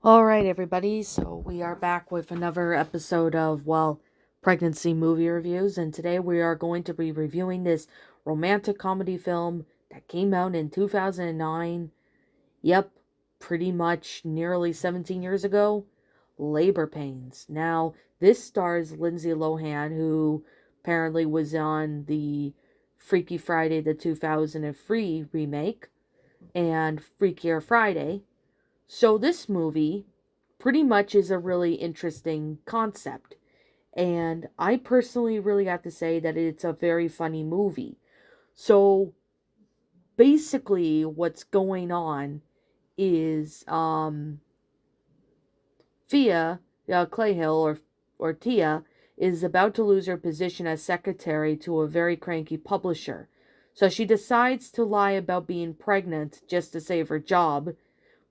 All right, everybody. So we are back with another episode of, pregnancy movie reviews. And today we are going to be reviewing this romantic comedy film that came out in 2009. Yep, pretty much nearly 17 years ago. Labor Pains. Now, this stars Lindsay Lohan, who apparently was on the Freaky Friday, the 2003 remake, and Freakier Friday. So this movie pretty much is a really interesting concept. And I personally really have to say that it's a very funny movie. So basically what's going on is Thea Clayhill or Tia is about to lose her position as secretary to a very cranky publisher. So she decides to lie about being pregnant just to save her job.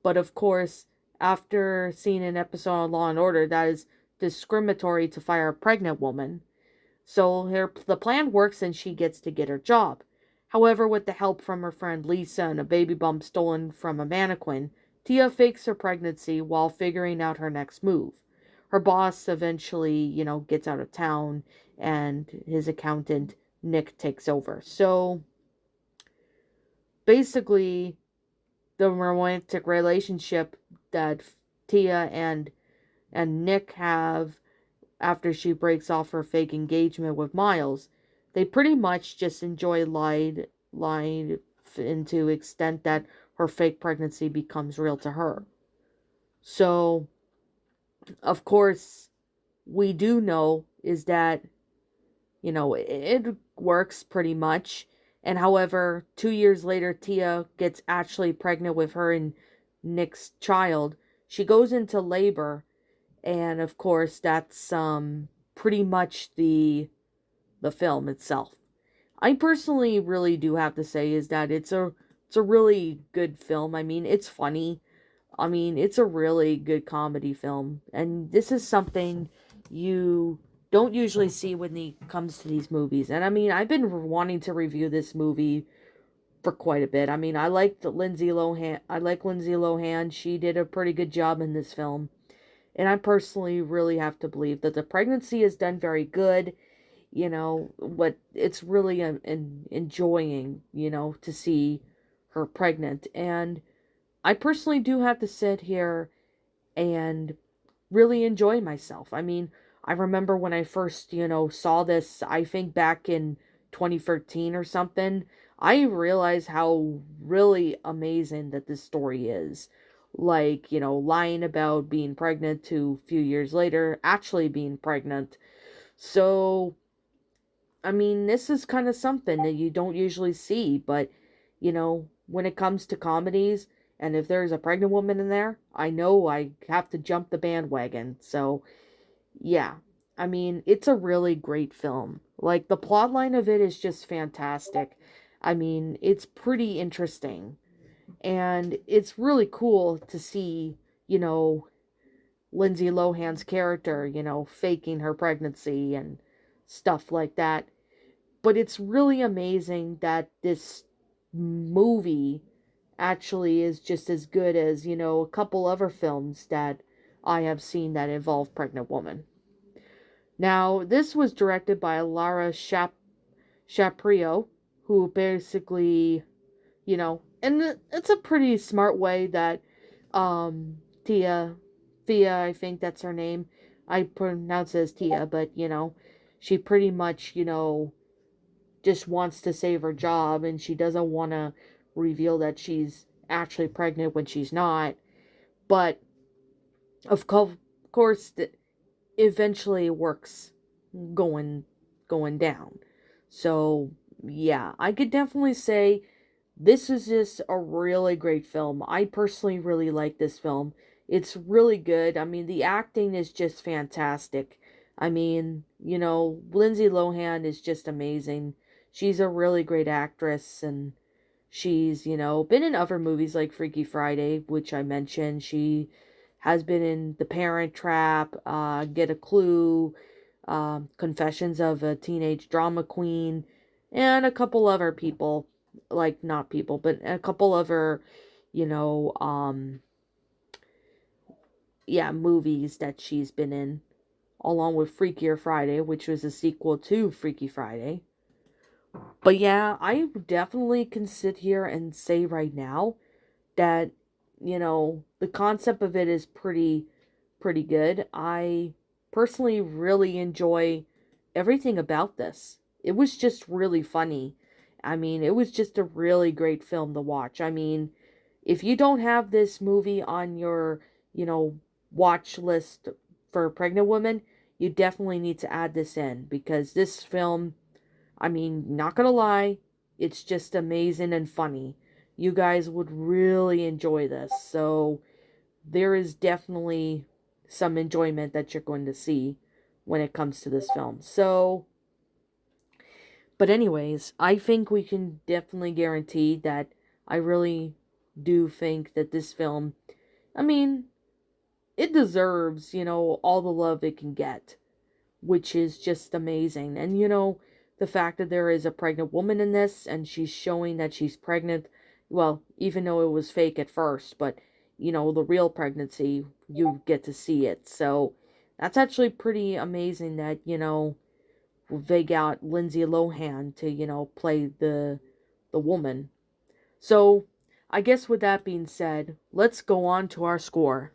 But of course, after seeing an episode on Law and Order, that is discriminatory to fire a pregnant woman. So the plan works and she gets to get her job. However, with the help from her friend Lisa and a baby bump stolen from a mannequin, Tia fakes her pregnancy while figuring out her next move. Her boss eventually, gets out of town and his accountant, Nick, takes over. So basically, the romantic relationship that Tia and Nick have after she breaks off her fake engagement with Miles, they pretty much just enjoy lied into extent that her fake pregnancy becomes real to her. So, of course, we do know is that it works pretty much. And however, 2 years later, Tia gets actually pregnant with her and Nick's child. She goes into labor, and of course, that's pretty much the film itself. I personally really do have to say is that it's a really good film. I mean, it's funny. I mean, it's a really good comedy film, and this is something you don't usually see when it comes to these movies. And I mean, I've been wanting to review this movie for quite a bit. I mean, I like Lindsay Lohan. I like Lindsay Lohan. She did a pretty good job in this film, and I personally really have to believe that the pregnancy is done very good. What it's really enjoying, to see her pregnant. And I personally do have to sit here and really enjoy myself. I mean, I remember when I first, saw this, I think back in 2013 or something, I realized how really amazing that this story is. Like, lying about being pregnant to a few years later, actually being pregnant. So, I mean, this is kind of something that you don't usually see, but, when it comes to comedies, and if there's a pregnant woman in there, I know I have to jump the bandwagon. So, yeah. I mean, it's a really great film. Like, the plot line of it is just fantastic. I mean, it's pretty interesting. And it's really cool to see, Lindsay Lohan's character, faking her pregnancy and stuff like that. But it's really amazing that this movie actually is just as good as, a couple other films that I have seen that involve pregnant women. Now, this was directed by Lara Shaprio, who basically, and it's a pretty smart way that um, Tia, Thea, I think that's her name. I pronounce it as Tia, but, she pretty much, just wants to save her job and she doesn't want to reveal that she's actually pregnant when she's not. But of course, it eventually works going going down. So yeah, I could definitely say this is just a really great film. I personally really like this film. It's really good. I mean, the acting is just fantastic. I mean, Lindsay Lohan is just amazing. She's a really great actress, and she's, been in other movies like Freaky Friday, which I mentioned. She has been in The Parent Trap, Get a Clue, Confessions of a Teenage Drama Queen, and a couple other people, like not people, but a couple other, you know, um, yeah, movies that she's been in, along with Freakier Friday, which was a sequel to Freaky Friday. But yeah, I definitely can sit here and say right now that, the concept of it is pretty good. I personally really enjoy everything about this. It was just really funny. I mean, it was just a really great film to watch. I mean, if you don't have this movie on your, watch list for pregnant women, you definitely need to add this in, because this film, I mean, not gonna lie, it's just amazing and funny. You guys would really enjoy this. So there is definitely some enjoyment that you're going to see when it comes to this film. So, but anyways, I think we can definitely guarantee that I really do think that this film, I mean, it deserves, all the love it can get, which is just amazing. And the fact that there is a pregnant woman in this and she's showing that she's pregnant, well, even though it was fake at first, but the real pregnancy, you get to see it. So that's actually pretty amazing that, they got Lindsay Lohan to, play the woman. So I guess with that being said, let's go on to our score.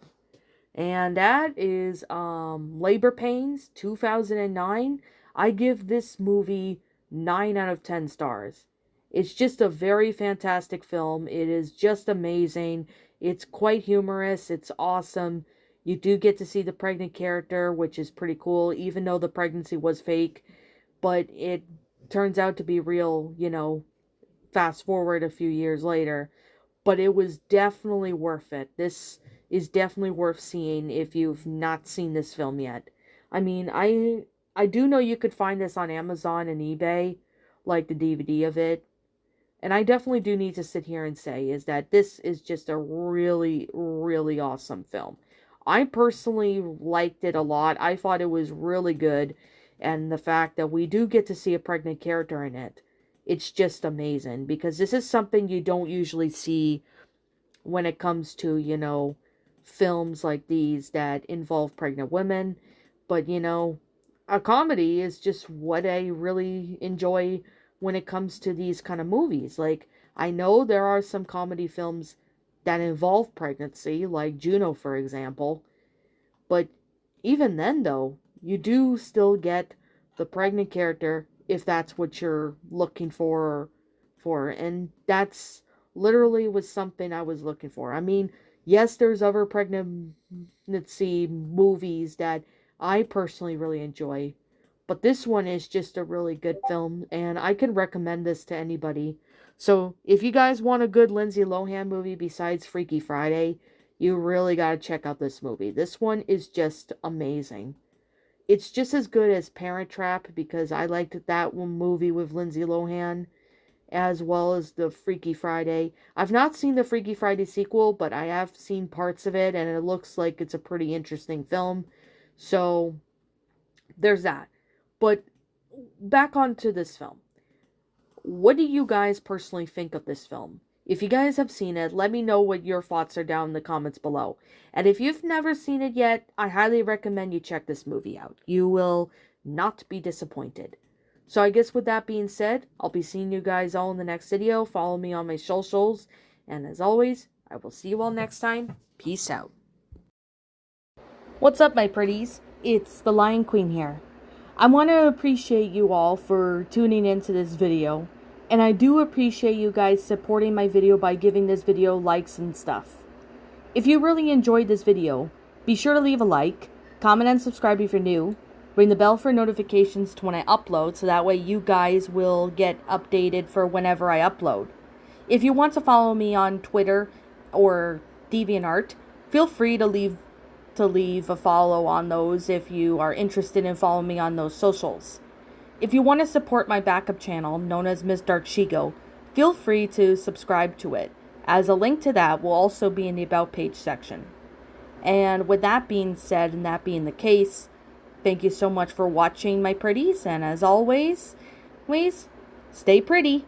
And that is Labor Pains 2009. I give this movie 9 out of 10 stars. It's just a very fantastic film. It is just amazing. It's quite humorous. It's awesome. You do get to see the pregnant character, which is pretty cool, even though the pregnancy was fake. But it turns out to be real, fast forward a few years later. But it was definitely worth it. This is definitely worth seeing if you've not seen this film yet. I mean, I do know you could find this on Amazon and eBay, like the DVD of it. And I definitely do need to sit here and say is that this is just a really, really awesome film. I personally liked it a lot. I thought it was really good. And the fact that we do get to see a pregnant character in it, it's just amazing. Because this is something you don't usually see when it comes to, films like these that involve pregnant women. But, a comedy is just what I really enjoy when it comes to these kind of movies. Like, I know there are some comedy films that involve pregnancy, like Juno, for example. But even then, though, you do still get the pregnant character if that's what you're looking for. And that's literally was something I was looking for. I mean, yes, there's other pregnancy movies that I personally really enjoy, but this one is just a really good film, and I can recommend this to anybody. So, if you guys want a good Lindsay Lohan movie besides Freaky Friday, you really gotta check out this movie. This one is just amazing. It's just as good as Parent Trap, because I liked that one movie with Lindsay Lohan, as well as the Freaky Friday. I've not seen the Freaky Friday sequel, but I have seen parts of it, and it looks like it's a pretty interesting film. So, there's that. But back onto this film. What do you guys personally think of this film? If you guys have seen it, let me know what your thoughts are down in the comments below. And if you've never seen it yet, I highly recommend you check this movie out. You will not be disappointed. So I guess with that being said, I'll be seeing you guys all in the next video. Follow me on my socials. And as always, I will see you all next time. Peace out. What's up, my pretties? It's the Lion Queen here. I want to appreciate you all for tuning into this video. And I do appreciate you guys supporting my video by giving this video likes and stuff. If you really enjoyed this video, be sure to leave a like, comment and subscribe if you're new, ring the bell for notifications to when I upload so that way you guys will get updated for whenever I upload. If you want to follow me on Twitter or DeviantArt, feel free to leave a follow on those if you are interested in following me on those socials. If you want to support my backup channel, known as Ms. Dark Shigo, feel free to subscribe to it, as a link to that will also be in the About page section. And with that being said, and that being the case, thank you so much for watching, my pretties, and as always, please stay pretty.